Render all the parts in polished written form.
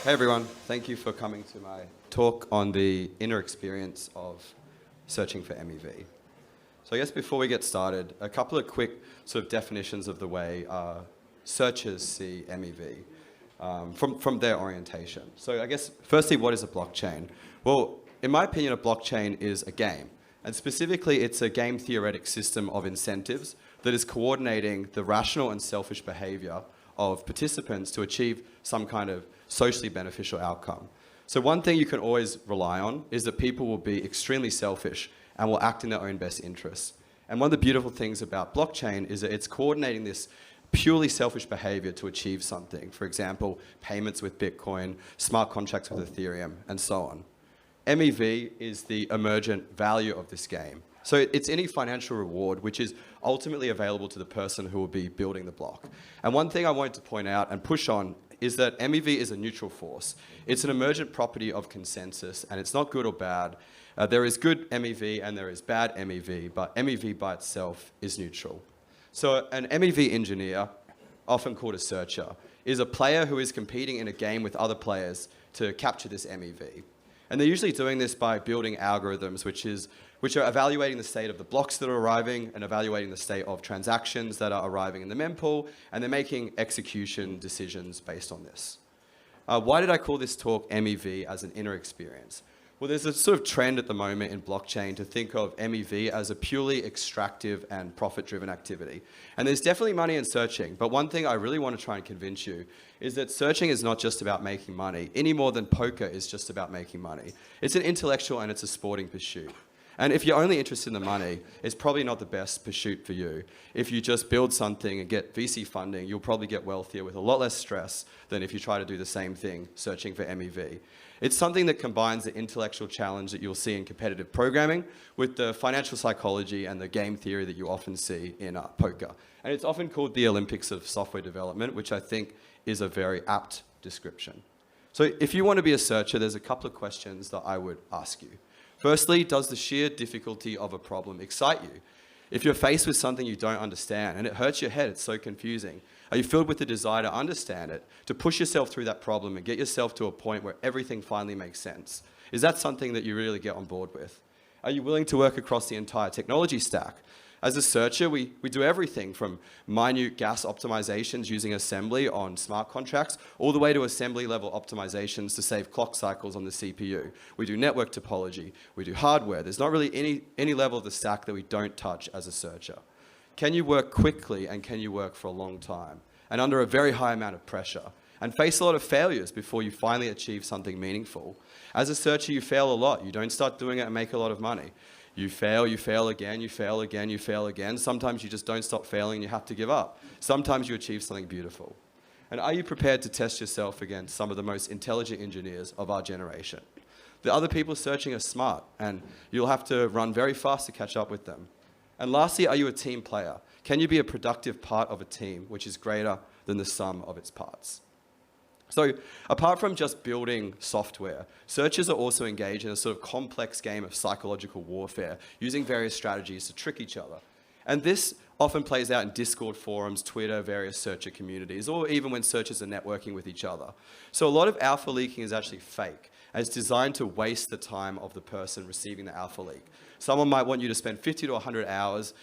Hey everyone, thank you for coming to my talk on the inner experience of searching for MEV. So I guess before we get started, a couple of quick sort of definitions of the way searchers see MEV from their orientation. So I guess firstly, what is a blockchain? Well, in my opinion, a blockchain is a game. And specifically, it's a game theoretic system of incentives that is coordinating the rational and selfish behavior of participants to achieve some kind of socially beneficial outcome. So one thing you can always rely on is that people will be extremely selfish and will act in their own best interests. And one of the beautiful things about blockchain is that it's coordinating this purely selfish behavior to achieve something. For example, payments with Bitcoin, smart contracts with Ethereum, and so on. MEV is the emergent value of this game. So it's any financial reward which is ultimately available to the person who will be building the block. And one thing I wanted to point out and push on is that MEV is a neutral force. It's an emergent property of consensus, and it's not good or bad. There is good MEV and there is bad MEV, but MEV by itself is neutral. So an MEV engineer, often called a searcher, is a player who is competing in a game with other players to capture this MEV. And they're usually doing this by building algorithms which are evaluating the state of the blocks that are arriving and evaluating the state of transactions that are arriving in the mempool, and they're making execution decisions based on this. Why did I call this talk MEV as an inner experience? Well, there's a sort of trend at the moment in blockchain to think of MEV as a purely extractive and profit-driven activity. And there's definitely money in searching, but one thing I really want to try and convince you is that searching is not just about making money, any more than poker is just about making money. It's an intellectual and it's a sporting pursuit. And if you're only interested in the money, it's probably not the best pursuit for you. If you just build something and get VC funding, you'll probably get wealthier with a lot less stress than if you try to do the same thing, searching for MEV. It's something that combines the intellectual challenge that you'll see in competitive programming with the financial psychology and the game theory that you often see in poker. And it's often called the Olympics of software development, which I think is a very apt description. So if you want to be a searcher, there's a couple of questions that I would ask you. Firstly, does the sheer difficulty of a problem excite you? If you're faced with something you don't understand and it hurts your head, it's so confusing, are you filled with the desire to understand it, to push yourself through that problem and get yourself to a point where everything finally makes sense? Is that something that you really get on board with? Are you willing to work across the entire technology stack? As a searcher, we do everything from minute gas optimizations using assembly on smart contracts, all the way to assembly level optimizations to save clock cycles on the CPU. We do network topology, we do hardware. There's not really any level of the stack that we don't touch as a searcher. Can you work quickly and can you work for a long time? And under a very high amount of pressure? And face a lot of failures before you finally achieve something meaningful. As a searcher, you fail a lot. You don't start doing it and make a lot of money. You fail again, you fail again, you fail again. Sometimes you just don't stop failing and you have to give up. Sometimes you achieve something beautiful. And are you prepared to test yourself against some of the most intelligent engineers of our generation? The other people searching are smart, and you'll have to run very fast to catch up with them. And lastly, are you a team player? Can you be a productive part of a team which is greater than the sum of its parts? So apart from just building software, searchers are also engaged in a sort of complex game of psychological warfare, using various strategies to trick each other. And this often plays out in Discord forums, Twitter, various searcher communities, or even when searchers are networking with each other. So a lot of alpha leaking is actually fake, and it's designed to waste the time of the person receiving the alpha leak. Someone might want you to spend 50 to 100 hours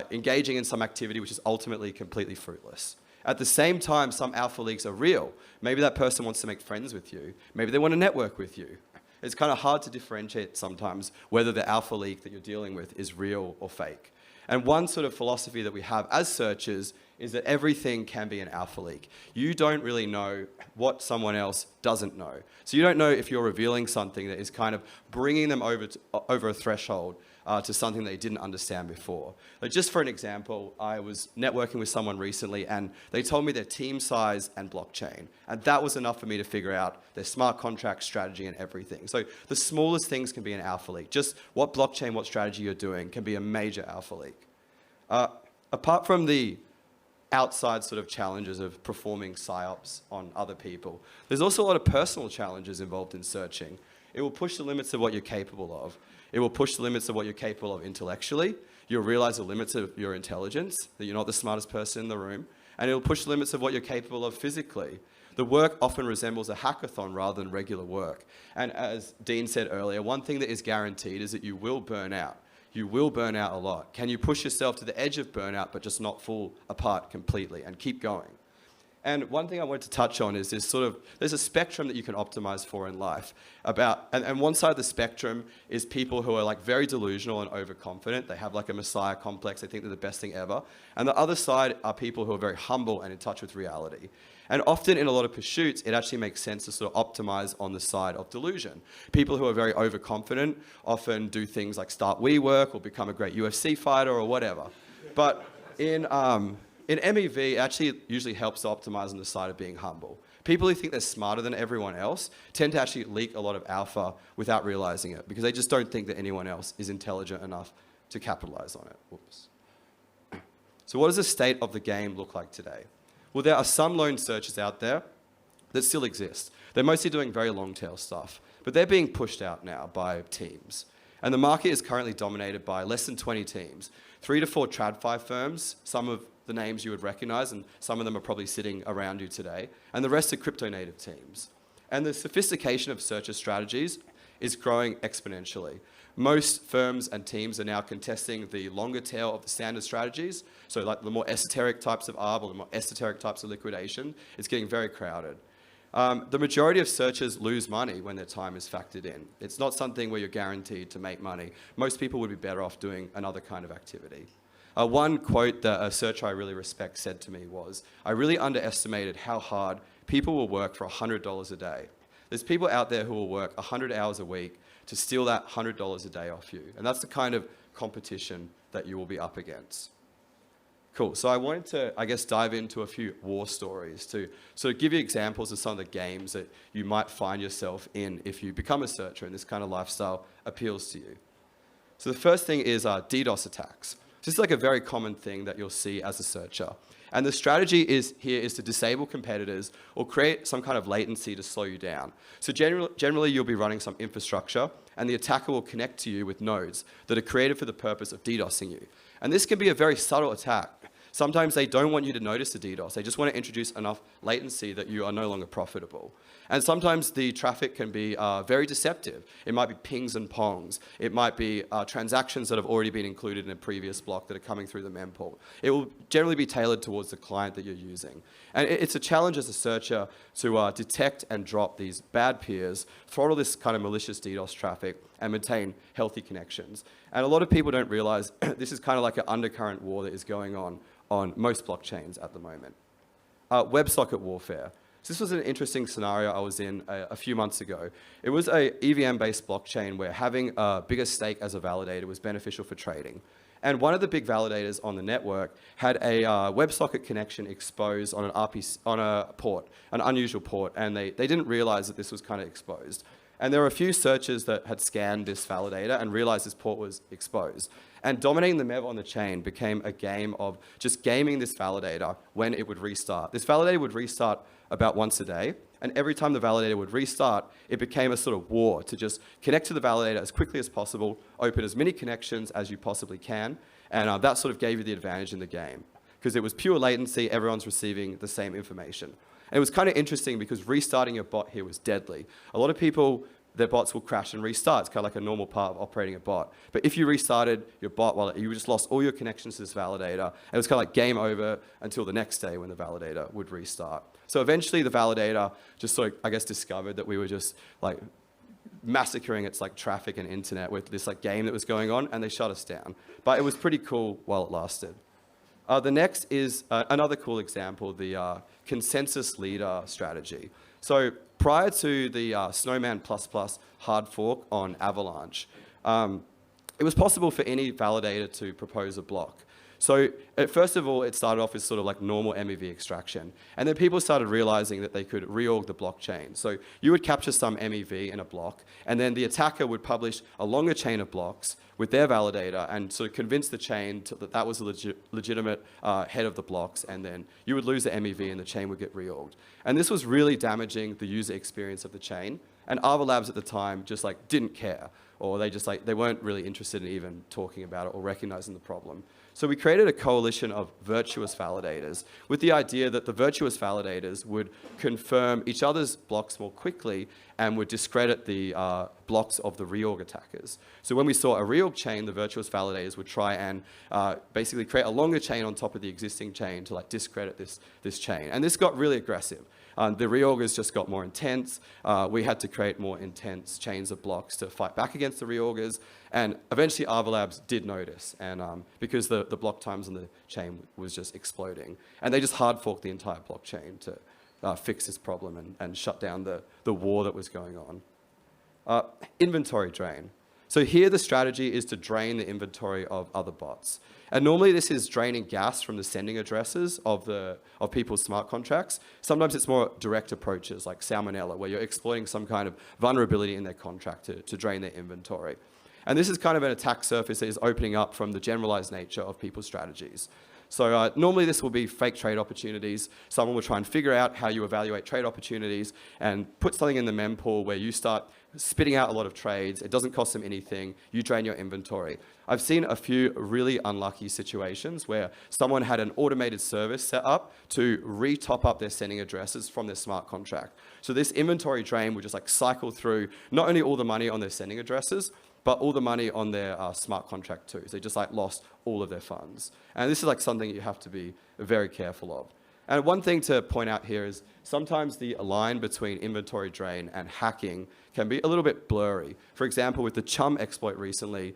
engaging in some activity which is ultimately completely fruitless. At the same time, some alpha leaks are real. Maybe that person wants to make friends with you. Maybe they want to network with you. It's kind of hard to differentiate sometimes whether the alpha leak that you're dealing with is real or fake. And one sort of philosophy that we have as searchers is that everything can be an alpha leak. You don't really know what someone else doesn't know. So you don't know if you're revealing something that is kind of bringing them over a threshold to something they didn't understand before. But just for an example, I was networking with someone recently and they told me their team size and blockchain. And that was enough for me to figure out their smart contract strategy and everything. So the smallest things can be an alpha leak. Just what blockchain, what strategy you're doing can be a major alpha leak. Apart from the outside sort of challenges of performing psyops on other people, there's also a lot of personal challenges involved in searching. It will push the limits of what you're capable of. It will push the limits of what you're capable of intellectually. You'll realize the limits of your intelligence, that you're not the smartest person in the room. And it'll push the limits of what you're capable of physically. the work often resembles a hackathon rather than regular work. And as Dean said earlier, one thing that is guaranteed is that you will burn out. You will burn out a lot. Can you push yourself to the edge of burnout but just not fall apart completely and keep going? And one thing I wanted to touch on is this there's a spectrum that you can optimize for in life. And one side of the spectrum is people who are like very delusional and overconfident. They have like a messiah complex. They think they're the best thing ever. And the other side are people who are very humble and in touch with reality. And often in a lot of pursuits, it actually makes sense to sort of optimize on the side of delusion. People who are very overconfident often do things like start WeWork or become a great UFC fighter or whatever. But in MEV, it actually usually helps to optimize on the side of being humble. People who think they're smarter than everyone else tend to actually leak a lot of alpha without realizing it because they just don't think that anyone else is intelligent enough to capitalize on it. Whoops. So what does the state of the game look like today? Well, there are some lone searchers out there that still exist. They're mostly doing very long tail stuff, but they're being pushed out now by teams. And the market is currently dominated by less than 20 teams, 3 to 4 TradFi firms, some of the names you would recognize, and some of them are probably sitting around you today, and the rest are crypto native teams. And the sophistication of searcher strategies is growing exponentially. Most firms and teams are now contesting the longer tail of the standard strategies, so like the more esoteric types of ARB or the more esoteric types of liquidation. It's getting very crowded. The majority of searchers lose money when their time is factored in. It's not something where you're guaranteed to make money. Most people would be better off doing another kind of activity. One quote that a searcher I really respect said to me was, "I really underestimated how hard people will work for $100 a day." There's people out there who will work 100 hours a week to steal that $100 a day off you. And that's the kind of competition that you will be up against. Cool, so I wanted to, dive into a few war stories to sort of give you examples of some of the games that you might find yourself in if you become a searcher and this kind of lifestyle appeals to you. So the first thing is DDoS attacks. This is like a very common thing that you'll see as a searcher. And the strategy is to disable competitors or create some kind of latency to slow you down. So generally you'll be running some infrastructure and the attacker will connect to you with nodes that are created for the purpose of DDoSing you. And this can be a very subtle attack. Sometimes they don't want you to notice the DDoS. They just want to introduce enough latency that you are no longer profitable. And sometimes the traffic can be very deceptive. It might be pings and pongs. It might be transactions that have already been included in a previous block that are coming through the mempool. It will generally be tailored towards the client that you're using. And it's a challenge as a searcher to detect and drop these bad peers, throttle this kind of malicious DDoS traffic, and maintain healthy connections. And a lot of people don't realize this is kind of like an undercurrent war that is going on most blockchains at the moment. WebSocket warfare. So this was an interesting scenario I was in a few months ago. It was a EVM-based blockchain where having a bigger stake as a validator was beneficial for trading. And one of the big validators on the network had a WebSocket connection exposed on a port, an unusual port, and they didn't realize that this was kind of exposed. And there were a few searchers that had scanned this validator and realized this port was exposed. And dominating the MEV on the chain became a game of just gaming this validator when it would restart. This validator would restart about once a day, and every time the validator would restart, it became a sort of war to just connect to the validator as quickly as possible, open as many connections as you possibly can, and that sort of gave you the advantage in the game. Because it was pure latency, everyone's receiving the same information. And it was kind of interesting because restarting your bot here was deadly. A lot of people, their bots will crash and restart. It's kind of like a normal part of operating a bot. But if you restarted your bot, well, you just lost all your connections to this validator. And it was kind of like game over until the next day when the validator would restart. So eventually the validator just sort of, I guess, discovered that we were just like massacring its like traffic and internet with this like game that was going on, and they shut us down. But it was pretty cool while it lasted. The next is another cool example, the consensus leader strategy. So prior to the Snowman++ hard fork on Avalanche, it was possible for any validator to propose a block. So first of all, it started off as sort of like normal MEV extraction. And then people started realizing that they could reorg the blockchain. So you would capture some MEV in a block, and then the attacker would publish a longer chain of blocks with their validator and sort of convince the chain that that was a legitimate head of the blocks, and then you would lose the MEV and the chain would get reorged. And this was really damaging the user experience of the chain. And Ava Labs at the time just like didn't care. or they weren't really interested in even talking about it or recognizing the problem. So we created a coalition of virtuous validators with the idea that the virtuous validators would confirm each other's blocks more quickly and would discredit the blocks of the reorg attackers. So when we saw a reorg chain, the virtuous validators would try and basically create a longer chain on top of the existing chain to like discredit this chain. And this got really aggressive. The reorgers just got more intense. We had to create more intense chains of blocks to fight back against the reorgers. And eventually Ava Labs did notice, and because the block times on the chain was just exploding. And they just hard forked the entire blockchain to fix this problem and shut down the war that was going on. Inventory drain. So here the strategy is to drain the inventory of other bots. And normally this is draining gas from the sending addresses of people's smart contracts. Sometimes it's more direct approaches like Salmonella, where you're exploiting some kind of vulnerability in their contract to drain their inventory. And this is kind of an attack surface that is opening up from the generalized nature of people's strategies. So normally this will be fake trade opportunities. Someone will try and figure out how you evaluate trade opportunities and put something in the mempool where you start spitting out a lot of trades. It doesn't cost them anything. You drain your inventory. I've seen a few really unlucky situations where someone had an automated service set up to re-top up their sending addresses from their smart contract. So this inventory drain would just like cycle through not only all the money on their sending addresses, but all the money on their smart contract too. So they just like lost all of their funds. And this is like something you have to be very careful of. And one thing to point out here is sometimes the line between inventory drain and hacking can be a little bit blurry. For example, with the Chum exploit recently,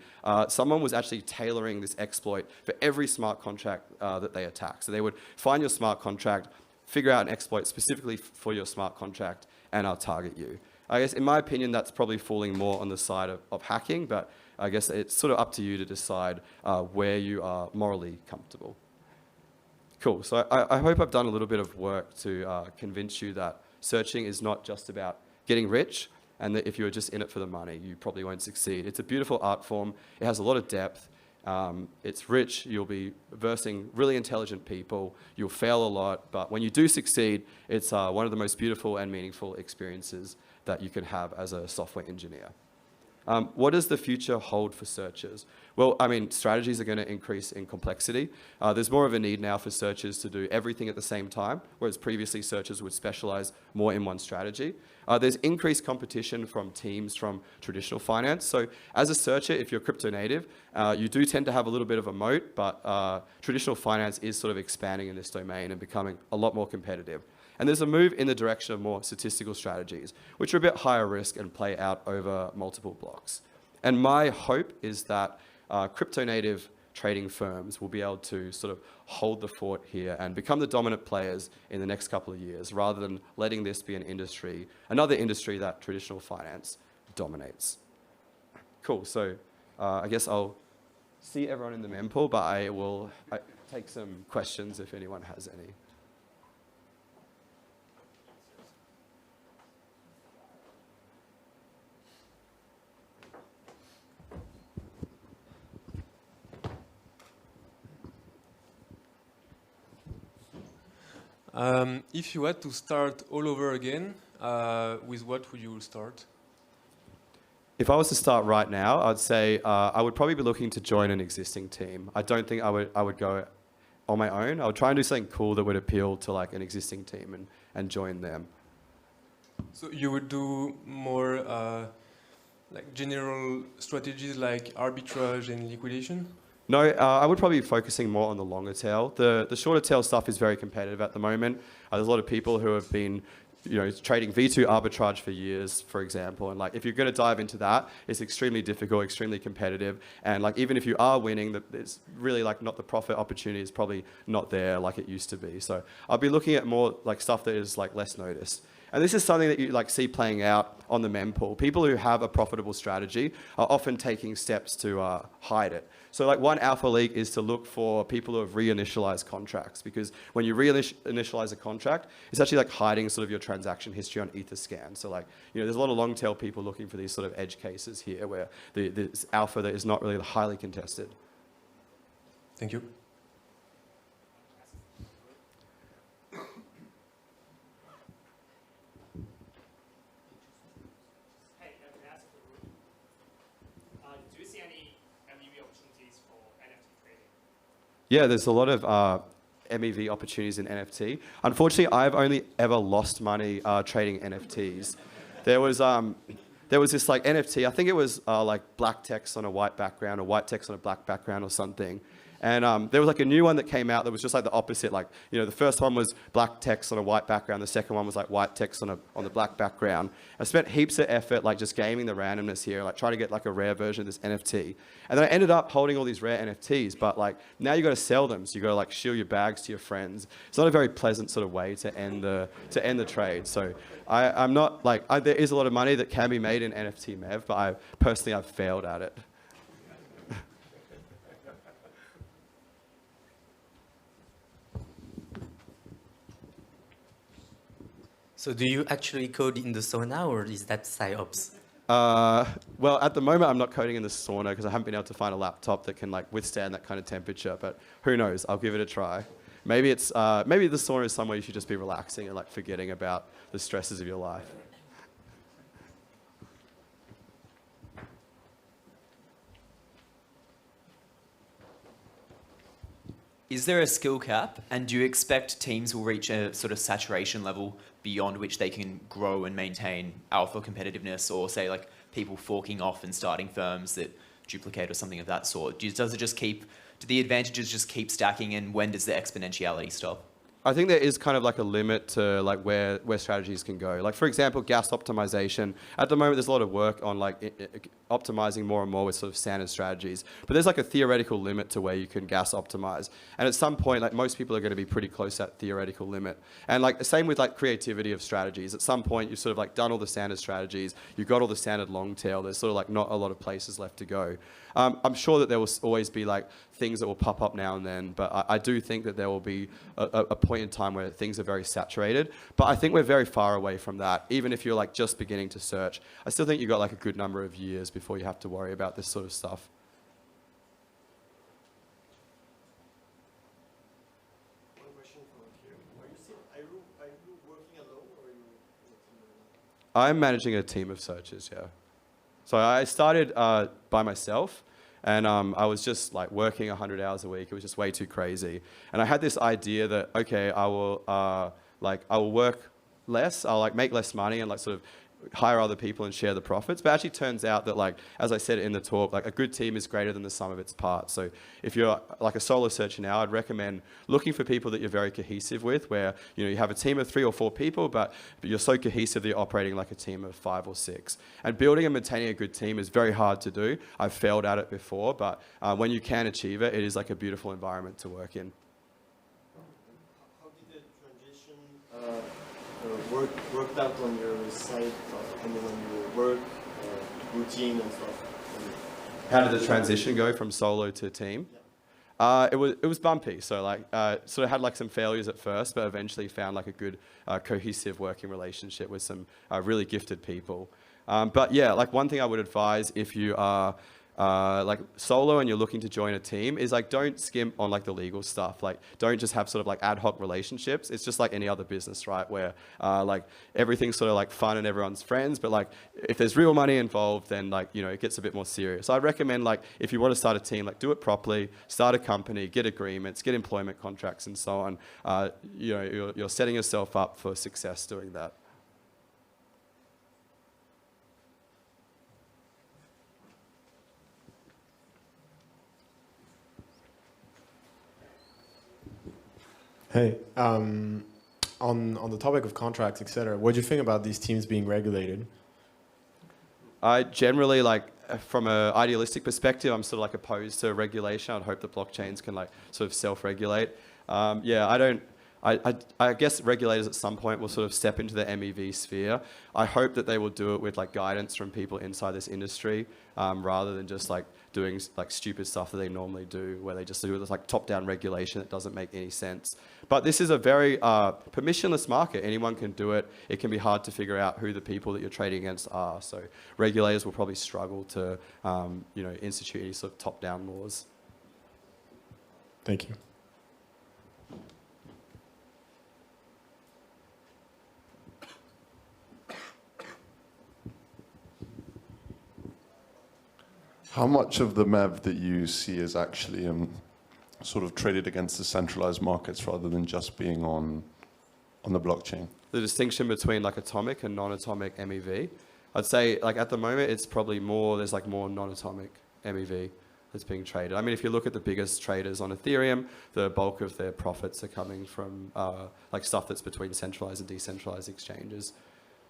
someone was actually tailoring this exploit for every smart contract that they attack. So they would find your smart contract, figure out an exploit specifically for your smart contract, and I'll target you. I guess, in my opinion, that's probably falling more on the side of hacking, but I guess it's sort of up to you to decide where you are morally comfortable. Cool, so I hope I've done a little bit of work to convince you that searching is not just about getting rich, and that if you're just in it for the money, you probably won't succeed. It's a beautiful art form. It has a lot of depth. It's rich. You'll be versing really intelligent people. You'll fail a lot, but when you do succeed, it's one of the most beautiful and meaningful experiences that you can have as a software engineer. What does the future hold for searchers? Well, I mean, strategies are going to increase in complexity. There's more of a need now for searchers to do everything at the same time, whereas previously searchers would specialize more in one strategy. There's increased competition from teams from traditional finance. So as a searcher, if you're crypto native, you do tend to have a little bit of a moat, but traditional finance is sort of expanding in this domain and becoming a lot more competitive. And there's a move in the direction of more statistical strategies, which are a bit higher risk and play out over multiple blocks. And my hope is that crypto native trading firms will be able to sort of hold the fort here and become the dominant players in the next couple of years, rather than letting this be an industry, another industry that traditional finance dominates. Cool, so I guess I'll see everyone in the mempool, but I will take some questions if anyone has any. If you had to start all over again, with what would you start? If I was to start right now, I'd say I would probably be looking to join an existing team. I don't think I would go on my own. I would try and do something cool that would appeal to like an existing team and join them. So you would do more like general strategies like arbitrage and liquidation? No, I would probably be focusing more on the longer tail. The shorter tail stuff is very competitive at the moment. There's a lot of people who have been, trading V2 arbitrage for years, for example. And like, if you're going to dive into that, it's extremely difficult, extremely competitive. And like, even if you are winning, it's really like not the profit opportunity is probably not there like it used to be. So I'll be looking at more like stuff that is like less noticed. And this is something that you like see playing out on the mempool. People who have a profitable strategy are often taking steps to hide it. So like one alpha leak is to look for people who have reinitialized contracts, because when you reinitialize a contract, it's actually like hiding sort of your transaction history on Etherscan. So like, there's a lot of long tail people looking for these sort of edge cases here where this alpha that is not really highly contested. Thank you. Yeah, there's a lot of MEV opportunities in NFT. Unfortunately, I've only ever lost money trading NFTs. There was this like NFT, I think it was like black text on a white background or white text on a black background or something. And there was like a new one that came out that was just like the opposite. Like, you know, the first one was black text on a white background. The second one was like white text on the black background. I spent heaps of effort like just gaming the randomness here, like trying to get like a rare version of this NFT. And then I ended up holding all these rare NFTs, but like now you got to sell them. So you got to like shill your bags to your friends. It's not a very pleasant sort of way to end the trade. So I'm not like, there is a lot of money that can be made in NFT MEV, but I've failed at it. So do you actually code in the Sauna, or is that PsyOps? Well, at the moment, I'm not coding in the Sauna because I haven't been able to find a laptop that can like withstand that kind of temperature. But who knows? I'll give it a try. Maybe maybe the Sauna is somewhere you should just be relaxing and like forgetting about the stresses of your life. Is there a skill cap, and do you expect teams will reach a sort of saturation level beyond which they can grow and maintain alpha competitiveness, or say like people forking off and starting firms that duplicate or something of that sort? Do the advantages just keep stacking, and when does the exponentiality stop? I think there is kind of like a limit to like where strategies can go. Like for example, gas optimization. At the moment, there's a lot of work on like optimizing more and more with sort of standard strategies. But there's like a theoretical limit to where you can gas optimize. And at some point, like most people are going to be pretty close to that theoretical limit. And like the same with like creativity of strategies. At some point, you've sort of like done all the standard strategies. You've got all the standard long tail. There's sort of like not a lot of places left to go. I'm sure that there will always be like things that will pop up now and then, but I do think that there will be a point in time where things are very saturated. But I think we're very far away from that. Even if you're like just beginning to search, I still think you've got like a good number of years before you have to worry about this sort of stuff. One question from here. Are you working alone, or are you in a team? I'm managing a team of searchers, yeah. So I started by myself, and I was just like working 100 hours a week. It was just way too crazy. And I had this idea that, okay, I will work less, I'll like make less money and like sort of hire other people and share the profits. But it actually turns out that, like, as I said in the talk, like a good team is greater than the sum of its parts. So if you're like a solo searcher now, I'd recommend looking for people that you're very cohesive with, where, you know, you have a team of 3 or 4 people, but you're so cohesive that you're operating like a team of 5 or 6. And building and maintaining a good team is very hard to do. I've failed at it before, but when you can achieve it, it is like a beautiful environment to work in. How did the transition worked out on your side, depending on your work, routine and stuff? How did the transition go from solo to team? Yeah. It was bumpy. So like sort of had like some failures at first, but eventually found like a good cohesive working relationship with some really gifted people. But yeah, like one thing I would advise if you are like solo and you're looking to join a team is like don't skimp on like the legal stuff. Like don't just have sort of like ad hoc relationships. It's just like any other business, right? Where like everything's sort of like fun and everyone's friends, but like if there's real money involved, then like, you know, it gets a bit more serious. So I recommend, like, if you want to start a team, like do it properly, start a company, get agreements, get employment contracts and so on. You know, you're setting yourself up for success doing that. Hey, on the topic of contracts, etc., what do you think about these teams being regulated? I generally, like, from an idealistic perspective, I'm sort of like opposed to regulation. I'd hope that blockchains can like sort of self-regulate. Yeah, I guess regulators at some point will sort of step into the MEV sphere. I hope that they will do it with like guidance from people inside this industry, rather than just like doing like stupid stuff that they normally do, where they just do this like top-down regulation that doesn't make any sense. But this is a very permissionless market. Anyone can do it. It can be hard to figure out who the people that you're trading against are. So regulators will probably struggle to you know, institute any sort of top-down laws. Thank you. How much of the MEV that you see is actually sort of traded against the centralized markets rather than just being on the blockchain? The distinction between like atomic and non-atomic MEV, I'd say like at the moment it's probably more, there's like more non-atomic MEV that's being traded. I mean, if you look at the biggest traders on Ethereum, the bulk of their profits are coming from like stuff that's between centralized and decentralized exchanges.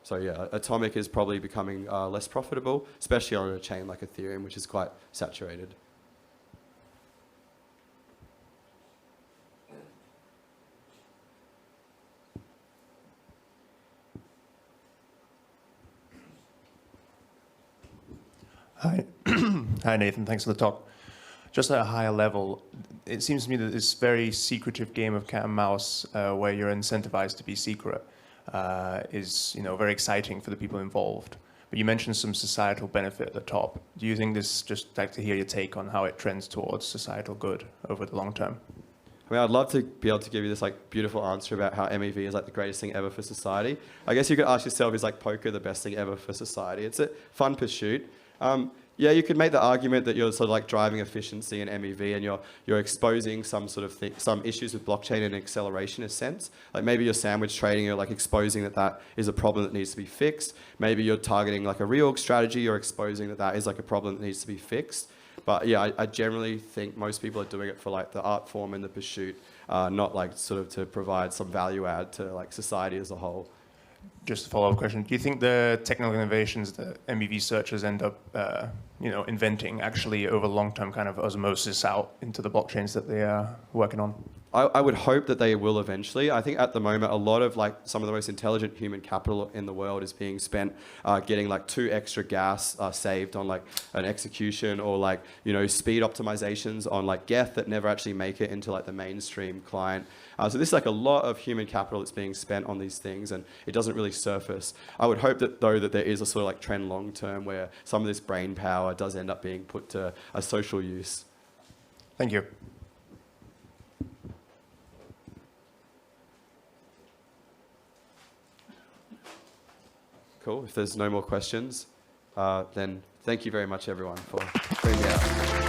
So yeah, atomic is probably becoming less profitable, especially on a chain like Ethereum, which is quite saturated. Hi. Hi, Nathan. Thanks for the talk. Just at a higher level, it seems to me that this very secretive game of cat and mouse, where you're incentivized to be secret, is very exciting for the people involved. But you mentioned some societal benefit at the top. Do you think this, just like to hear your take on how it trends towards societal good over the long term? I mean, I'd love to be able to give you this like beautiful answer about how MEV is like the greatest thing ever for society. I guess you could ask yourself, is like poker the best thing ever for society? It's a fun pursuit. Yeah, you could make the argument that you're sort of like driving efficiency in MEV and you're exposing some sort of some issues with blockchain in an accelerationist sense. Like maybe you're sandwich trading, you're like exposing that is a problem that needs to be fixed. Maybe you're targeting like a reorg strategy, you're exposing that is like a problem that needs to be fixed. But yeah, I generally think most people are doing it for like the art form and the pursuit, not like sort of to provide some value add to like society as a whole. Just a follow-up question. Do you think the technical innovations that MEV searchers end up inventing actually over long-term kind of osmosis out into the blockchains that they are working on? I would hope that they will eventually. I think at the moment, a lot of like some of the most intelligent human capital in the world is being spent getting like 2 extra gas saved on like an execution or like, speed optimizations on like Geth that never actually make it into like the mainstream client. So this is like a lot of human capital that's being spent on these things and it doesn't really surface. I would hope that though that there is a sort of like trend long term where some of this brain power does end up being put to a social use. Thank you. Cool. If there's no more questions, then thank you very much, everyone, for bringing me out.